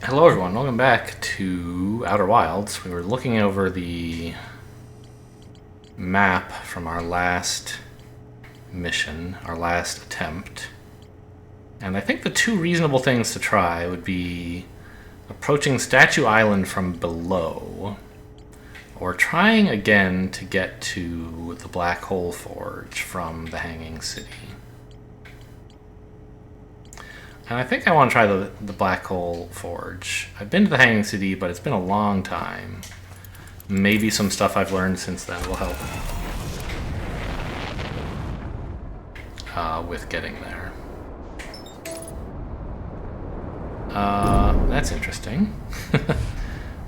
Hello everyone, welcome back to Outer Wilds. We were looking over the map from our last mission, our last attempt. And I think the two reasonable things to try would be approaching Statue Island from below, or trying again to get to the Black Hole Forge from the Hanging City. And I think I want to try the Black Hole Forge. I've been to the Hanging City, but it's been a long time. Maybe some stuff I've learned since then will help with getting there. That's interesting.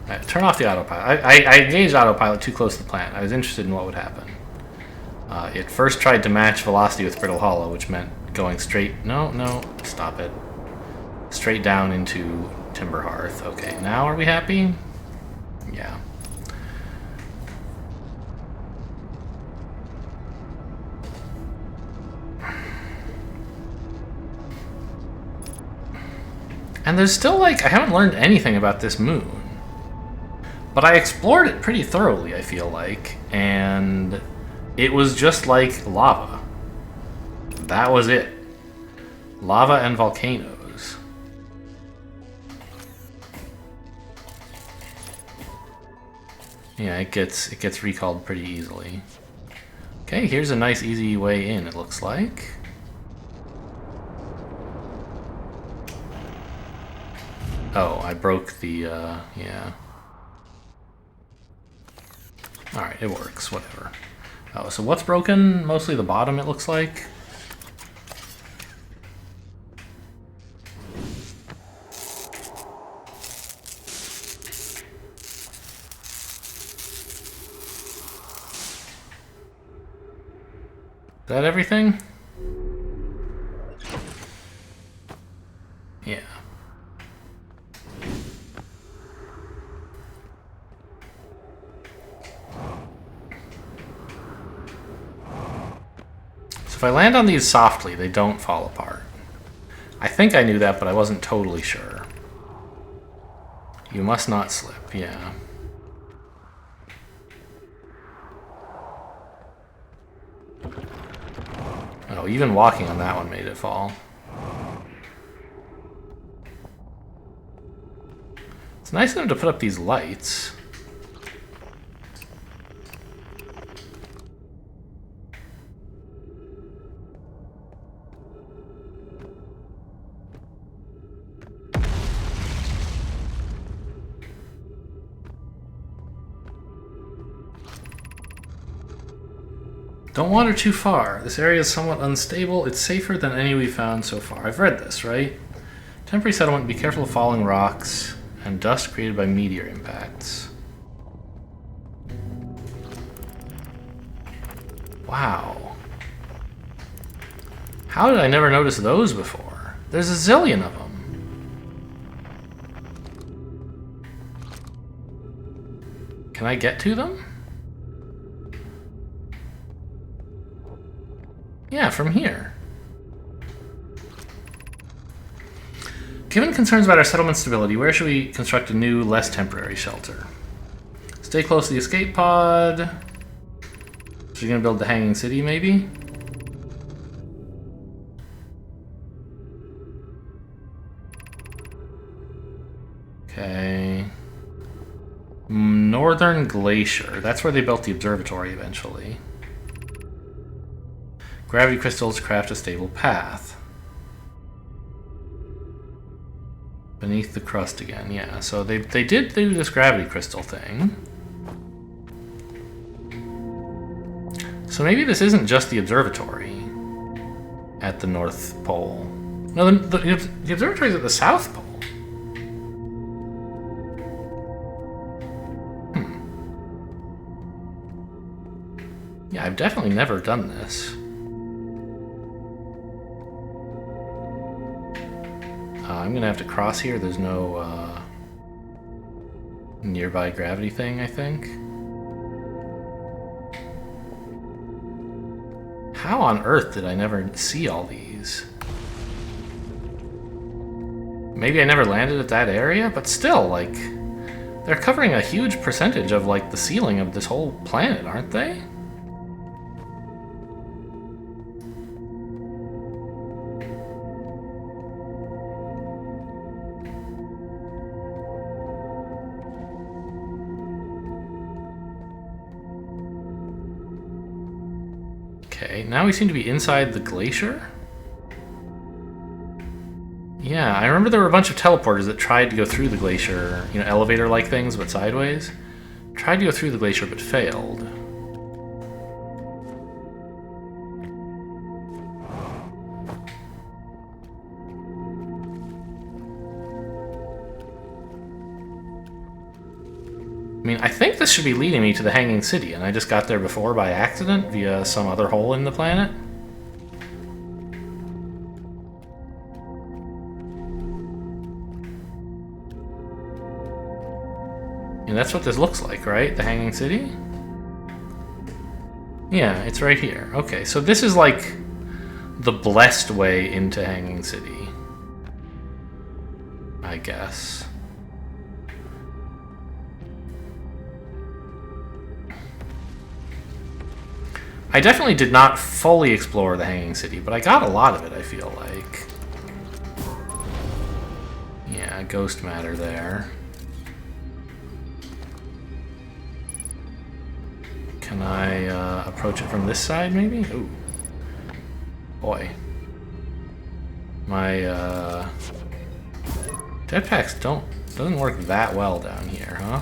Right, turn off the autopilot. I engaged autopilot too close to the plant. I was interested in what would happen. It first tried to match velocity with Brittle Hollow, which meant going straight... No, stop it. Straight down into Timber Hearth. Okay, now are we happy? Yeah. And there's still, like, I haven't learned anything about this moon. But I explored it pretty thoroughly, I feel like. And it was just like lava. That was it. Lava and volcanoes. Yeah, it gets recalled pretty easily. Okay, here's a nice easy way in, it looks like. Oh, I broke the, yeah. Alright, it works, whatever. Oh, so what's broken? Mostly the bottom, it looks like. Is that everything? Yeah. So if I land on these softly, they don't fall apart. I think I knew that, but I wasn't totally sure. You must not slip, yeah. Oh, even walking on that one made it fall. It's nice of them to put up these lights. Don't wander too far. This area is somewhat unstable. It's safer than any we've found so far. I've read this, right? Temporary settlement, be careful of falling rocks and dust created by meteor impacts. Wow. How did I never notice those before? There's a zillion of them. Can I get to them? Yeah, from here. Given concerns about our settlement stability, where should we construct a new, less temporary shelter? Stay close to the escape pod. So you're gonna build the Hanging City, maybe? Okay. Northern Glacier. That's where they built the observatory eventually. Gravity crystals craft a stable path. Beneath the crust again, yeah. So they did do this gravity crystal thing. So maybe this isn't just the observatory at the North Pole. No, the observatory is at the South Pole. Yeah, I've definitely never done this. I'm gonna have to cross here. There's no nearby gravity thing, I think. How on earth did I never see all these? Maybe I never landed at that area, but still, like, they're covering a huge percentage of, like, the ceiling of this whole planet, aren't they? Okay, now we seem to be inside the glacier. Yeah, I remember there were a bunch of teleporters that tried to go through the glacier, you know, elevator-like things, but sideways. Tried to go through the glacier, but failed. I mean, I think this should be leading me to the Hanging City, and I just got there before by accident via some other hole in the planet. And that's what this looks like, right? The Hanging City? Yeah, it's right here. Okay, so this is like the blessed way into Hanging City, I guess. I definitely did not fully explore the Hanging City, but I got a lot of it, I feel like. Yeah, ghost matter there. Can I approach it from this side, maybe? Ooh. Boy. My jetpacks doesn't work that well down here, huh?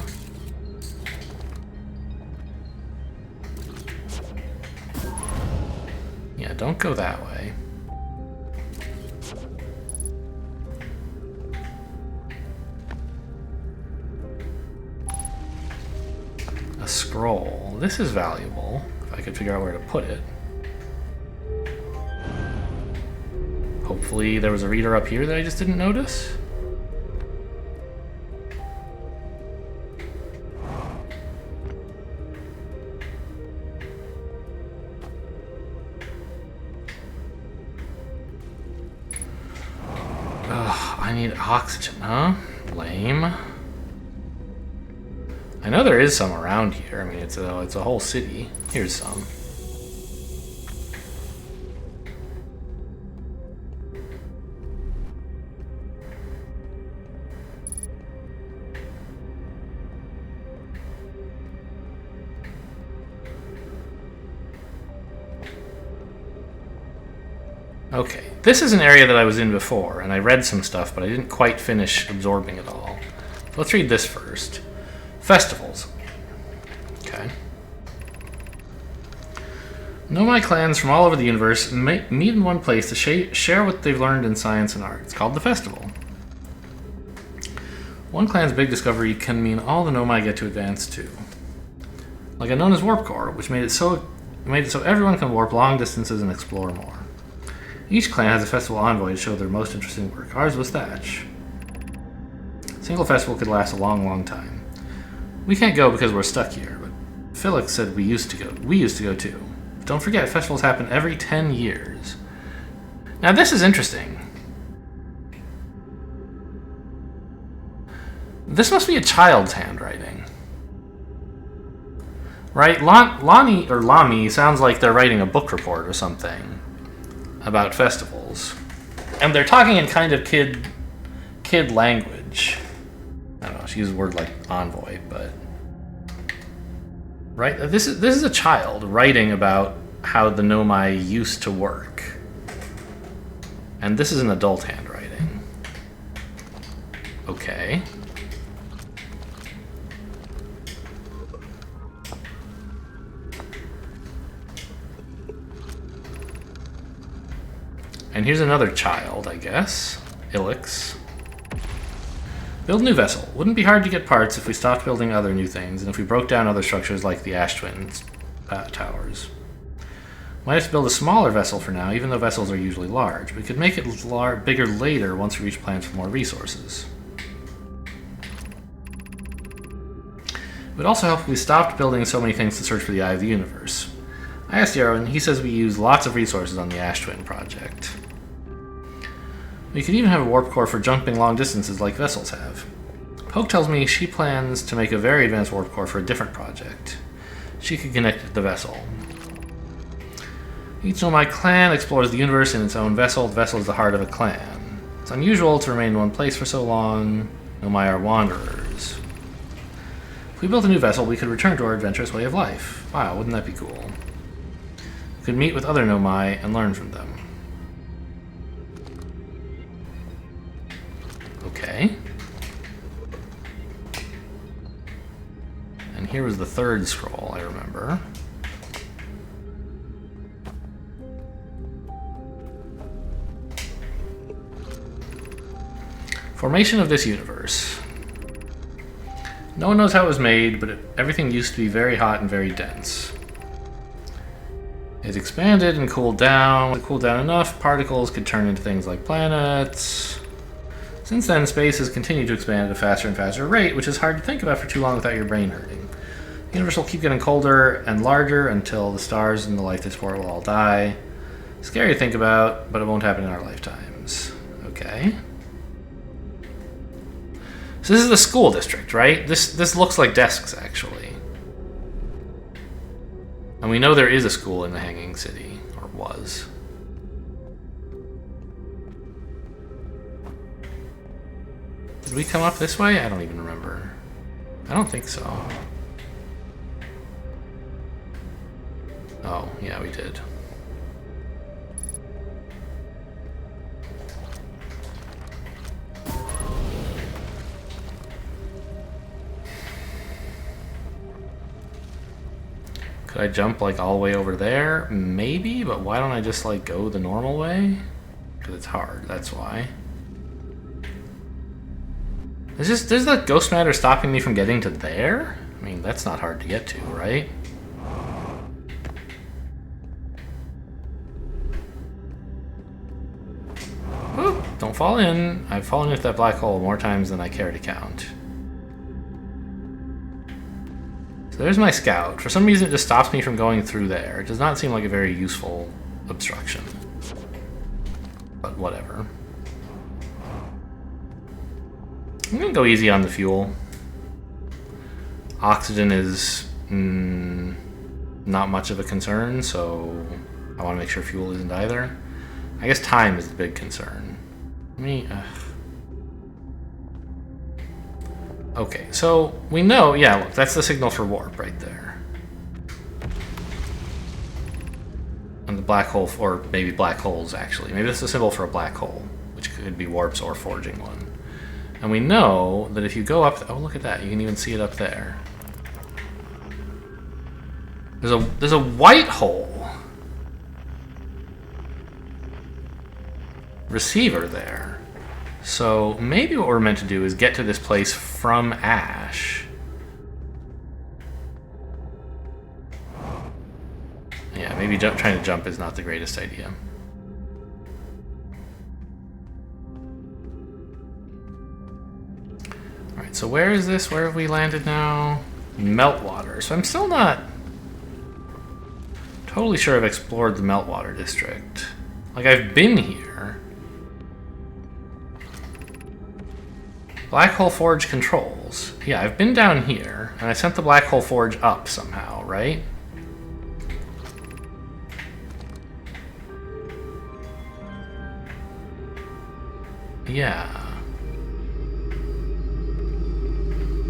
Yeah, don't go that way. A scroll. This is valuable, if I could figure out where to put it. Hopefully there was a reader up here that I just didn't notice. Ugh, I need oxygen, huh? Lame. I know there is some around here. I mean, it's a whole city. Here's some. Okay, this is an area that I was in before, and I read some stuff, but I didn't quite finish absorbing it all. Let's read this first. Festivals. Okay. Nomai clans from all over the universe meet in one place to share what they've learned in science and art. It's called the festival. One clan's big discovery can mean all the Nomai get to advance to. Like a known as Warp Core, which made it so everyone can warp long distances and explore more. Each clan has a festival envoy to show their most interesting work. Ours was Thatch. A single festival could last a long, long time. We can't go because we're stuck here, but Felix said we used to go. We used to go too. Don't forget, festivals happen every 10 years. Now this is interesting. This must be a child's handwriting. Right? Lonnie or Lami sounds like they're writing a book report or something about festivals. And they're talking in kind of kid language. I don't know, she used a word like envoy, but right? This is a child writing about how the Nomai used to work. And this is an adult handwriting. Okay. And here's another child, I guess. Ilix. Build a new vessel. Wouldn't be hard to get parts if we stopped building other new things, and if we broke down other structures like the Ash Twins towers. Might have to build a smaller vessel for now, even though vessels are usually large. We could make it bigger later once we reach plans for more resources. It would also help if we stopped building so many things to search for the Eye of the Universe. I asked Yarrow, and he says we use lots of resources on the Ash Twin project. We could even have a warp core for jumping long distances like vessels have. Poke tells me she plans to make a very advanced warp core for a different project. She could connect it to the vessel. Each Nomai clan explores the universe in its own vessel. The vessel is the heart of a clan. It's unusual to remain in one place for so long. Nomai are wanderers. If we built a new vessel, we could return to our adventurous way of life. Wow, wouldn't that be cool? We could meet with other Nomai and learn from them. Okay. And here was the third scroll, I remember. Formation of this universe. No one knows how it was made, but everything used to be very hot and very dense. It expanded and cooled down. When it cooled down enough, particles could turn into things like planets. Since then, space has continued to expand at a faster and faster rate, which is hard to think about for too long without your brain hurting. The universe will keep getting colder and larger until the stars and the life they support will all die. Scary to think about, but it won't happen in our lifetimes. Okay. So this is the school district, right? This looks like desks, actually. And we know there is a school in the Hanging City, or was. Did we come up this way? I don't even remember. I don't think so. Oh, yeah, we did. Could I jump like all the way over there? Maybe, but why don't I just like go the normal way? Because it's hard, that's why. Is that ghost matter stopping me from getting to there? I mean, that's not hard to get to, right? Oop, don't fall in. I've fallen into that black hole more times than I care to count. So there's my scout. For some reason it just stops me from going through there. It does not seem like a very useful obstruction. But whatever. I'm gonna go easy on the fuel. Oxygen is not much of a concern, so I want to make sure fuel isn't either. I guess time is the big concern. Okay, so we know, yeah, look, that's the signal for warp right there. And the black hole, or maybe black holes actually. Maybe that's a symbol for a black hole, which could be warps or forging one. And we know that if you go up, oh look at that, you can even see it up there. There's a white hole receiver there. So maybe what we're meant to do is get to this place from Ash. Yeah, maybe trying to jump is not the greatest idea. Alright, so where is this? Where have we landed now? Meltwater. So I'm still not totally sure I've explored the Meltwater district. Like, I've been here. Black Hole Forge controls. Yeah, I've been down here, and I sent the Black Hole Forge up somehow, right? Yeah.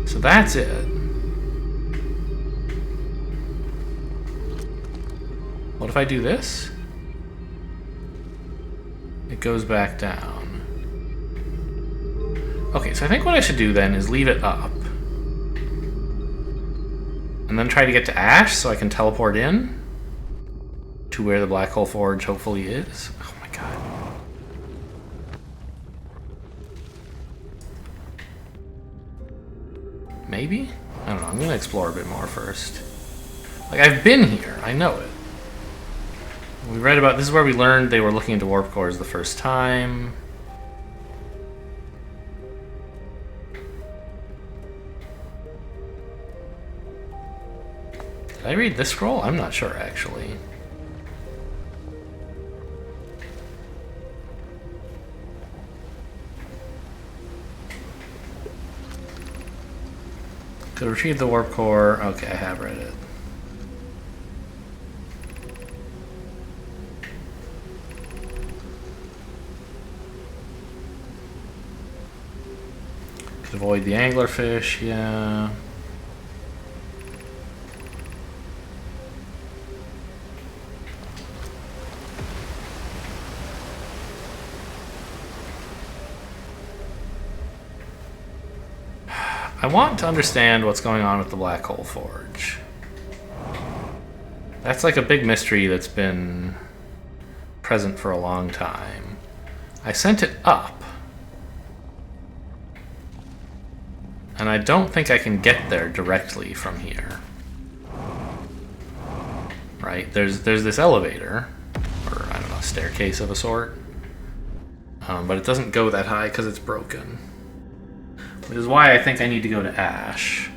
So that's it. What if I do this? It goes back down. Okay, so I think what I should do then is leave it up. And then try to get to Ash so I can teleport in to where the Black Hole Forge hopefully is. Oh my god. Maybe? I don't know, I'm gonna explore a bit more first. Like, I've been here, I know it. We read about, this is where we learned they were looking into warp cores the first time. Did I read this scroll? I'm not sure, actually. To retrieve the warp core. Okay, I have read it. Could avoid the anglerfish, yeah. I want to understand what's going on with the Black Hole Forge. That's like a big mystery that's been present for a long time. I sent it up. And I don't think I can get there directly from here. Right? There's this elevator, or I don't know, staircase of a sort. But it doesn't go that high because it's broken. Which is why I think I need to go to Ash.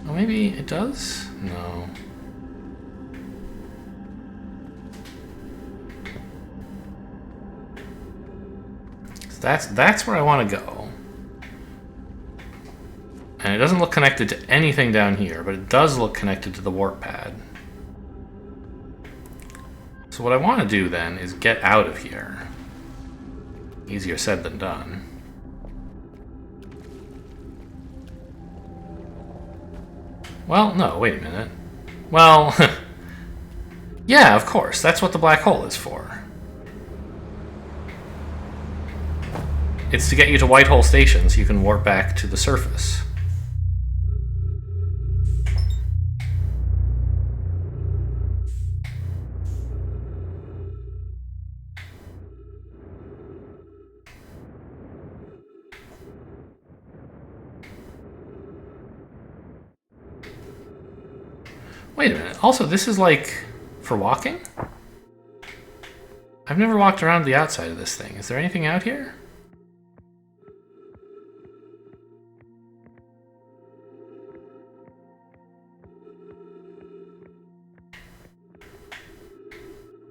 Oh, maybe it does? No. So that's where I want to go. And it doesn't look connected to anything down here, but it does look connected to the warp pad. So what I want to do then is get out of here. Easier said than done. Well, no, wait a minute. Well, yeah, of course. That's what the black hole is for. It's to get you to Whitehole Station so you can warp back to the surface. Wait a minute. Also, this is like for walking? I've never walked around the outside of this thing. Is there anything out here?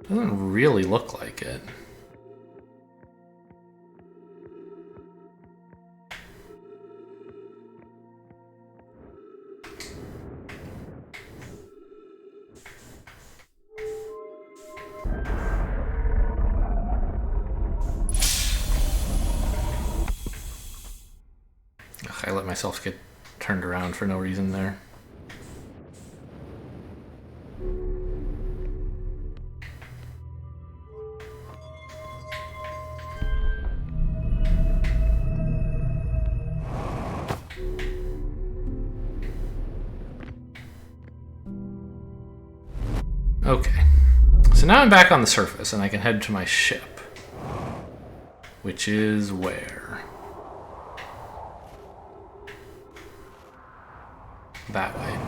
Doesn't really look like it. I let myself get turned around for no reason there. Okay. So now I'm back on the surface and I can head to my ship. Which is where? That way.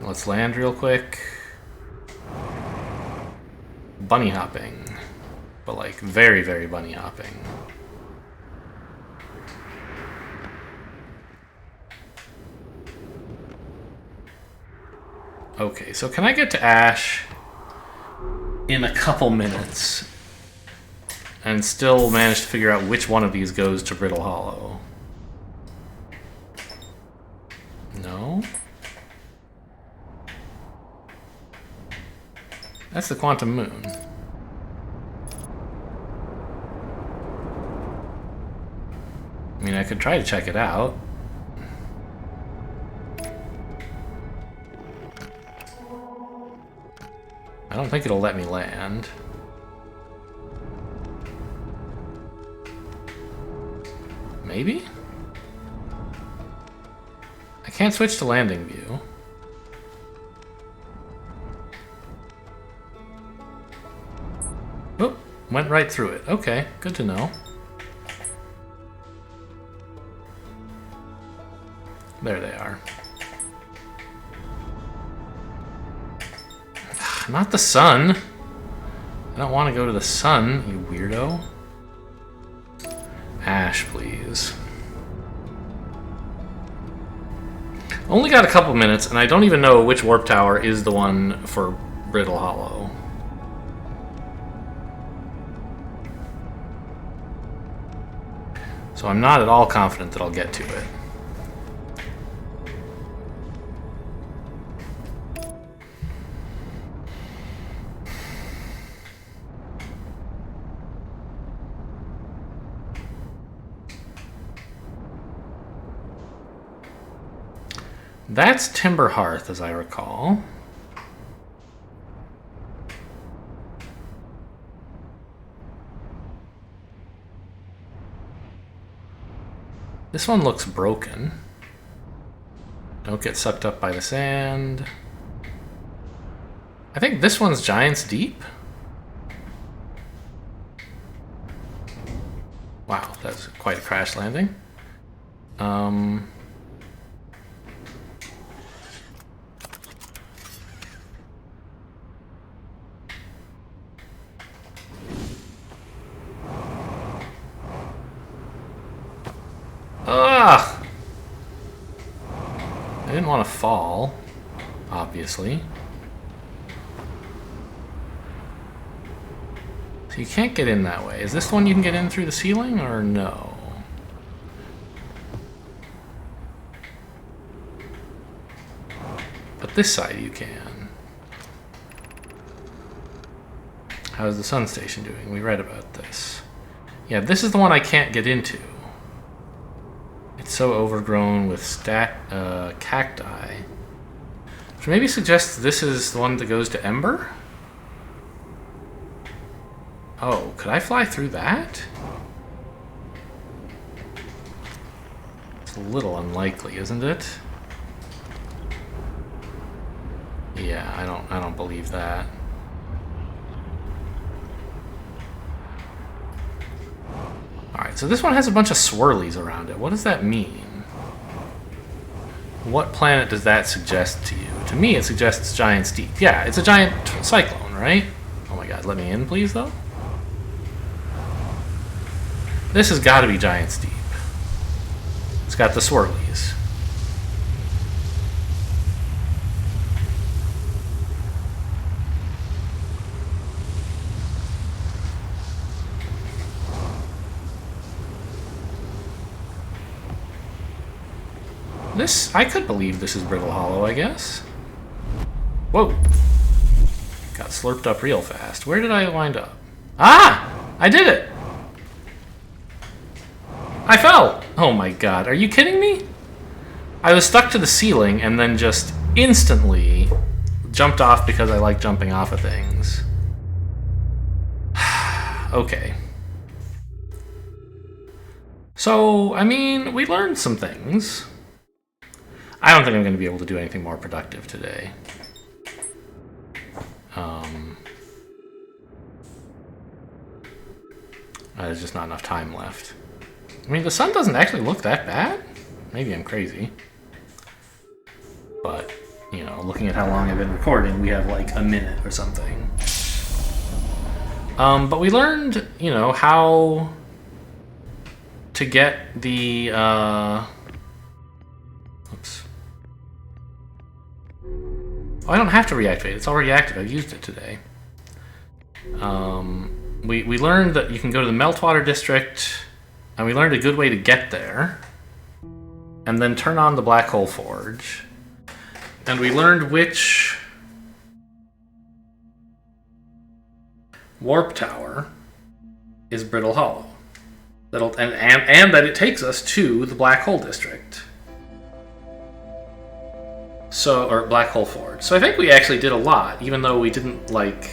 Let's land real quick. Bunny hopping. But like very, very bunny hopping. Okay, so can I get to Ash in a couple minutes and still manage to figure out which one of these goes to Brittle Hollow? No? That's the Quantum Moon. I mean, I could try to check it out. I don't think it'll let me land. Maybe? I can't switch to landing view. Oh, went right through it. Okay, good to know. There they are. Not the sun. I don't want to go to the sun, you weirdo. Ash, please. Only got a couple minutes, and I don't even know which warp tower is the one for Brittle Hollow. So I'm not at all confident that I'll get to it. That's Timber Hearth, as I recall. This one looks broken. Don't get sucked up by the sand. I think this one's Giant's Deep. Wow, that's quite a crash landing. Ugh! I didn't want to fall, obviously. So you can't get in that way. Is this the one you can get in through the ceiling, or no? But this side you can. How's the Sun Station doing? We read about this. Yeah, this is the one I can't get into. It's so overgrown with cacti. Which maybe suggests this is the one that goes to Ember? Oh, could I fly through that? It's a little unlikely, isn't it? Yeah, I don't believe that. Alright, so this one has a bunch of swirlies around it. What does that mean? What planet does that suggest to you? To me, it suggests Giant's Deep. Yeah, it's a giant cyclone, right? Oh my god, let me in, please, though? This has got to be Giant's Deep. It's got the swirlies. This, I could believe this is Brittle Hollow, I guess. Whoa. Got slurped up real fast. Where did I wind up? Ah! I did it! I fell! Oh my god, are you kidding me? I was stuck to the ceiling and then just instantly jumped off because I like jumping off of things. Okay. So, I mean, we learned some things. I don't think I'm going to be able to do anything more productive today. There's just not enough time left. I mean, the sun doesn't actually look that bad. Maybe I'm crazy. But, you know, looking at how long I've been recording, we have like a minute or something. But we learned, you know, how to get the, oops. Oh, I don't have to reactivate it. It's already active. I've used it today. We learned that you can go to the Meltwater District, and we learned a good way to get there, and then turn on the Black Hole Forge. And we learned which warp tower is Brittle Hollow. And that it takes us to the Black Hole District. So, or Black Hole Forge. So I think we actually did a lot, even though we didn't, like,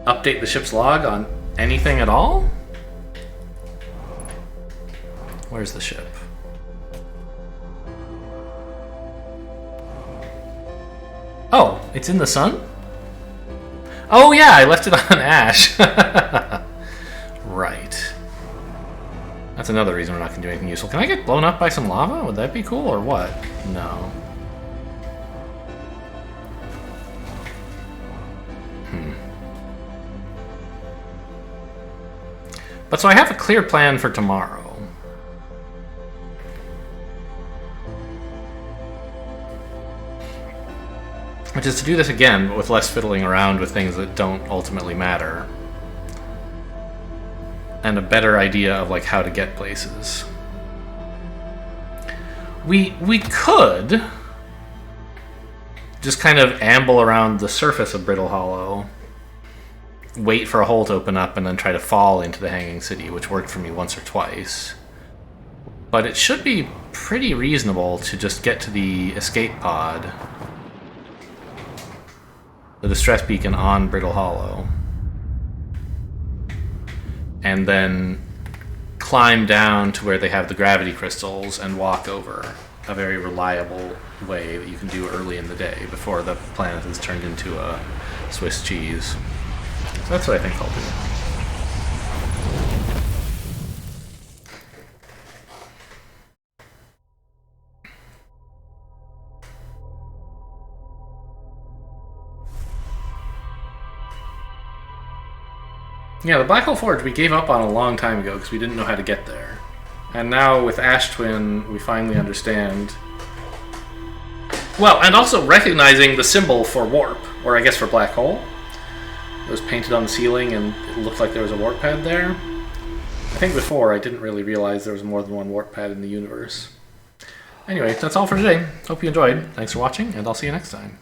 update the ship's log on anything at all? Where's the ship? Oh, it's in the sun? Oh yeah, I left it on Ash. Right. That's another reason we're not going to do anything useful. Can I get blown up by some lava? Would that be cool, or what? No. But so I have a clear plan for tomorrow. which is to do this again, but with less fiddling around with things that don't ultimately matter, and a better idea of like how to get places. We could just kind of amble around the surface of Brittle Hollow, wait for a hole to open up, and then try to fall into the Hanging City, which worked for me once or twice. But it should be pretty reasonable to just get to the escape pod, the distress beacon on Brittle Hollow, and then climb down to where they have the gravity crystals and walk over, a very reliable way that you can do early in the day before the planet has turned into a Swiss cheese. So that's what I think I'll do. Yeah, the Black Hole Forge we gave up on a long time ago because we didn't know how to get there. And now with Ash Twin, we finally understand. Well, and also recognizing the symbol for warp, or I guess for black hole. It was painted on the ceiling and it looked like there was a warp pad there. I think before I didn't really realize there was more than one warp pad in the universe. Anyway, that's all for today. Hope you enjoyed. Thanks for watching, and I'll see you next time.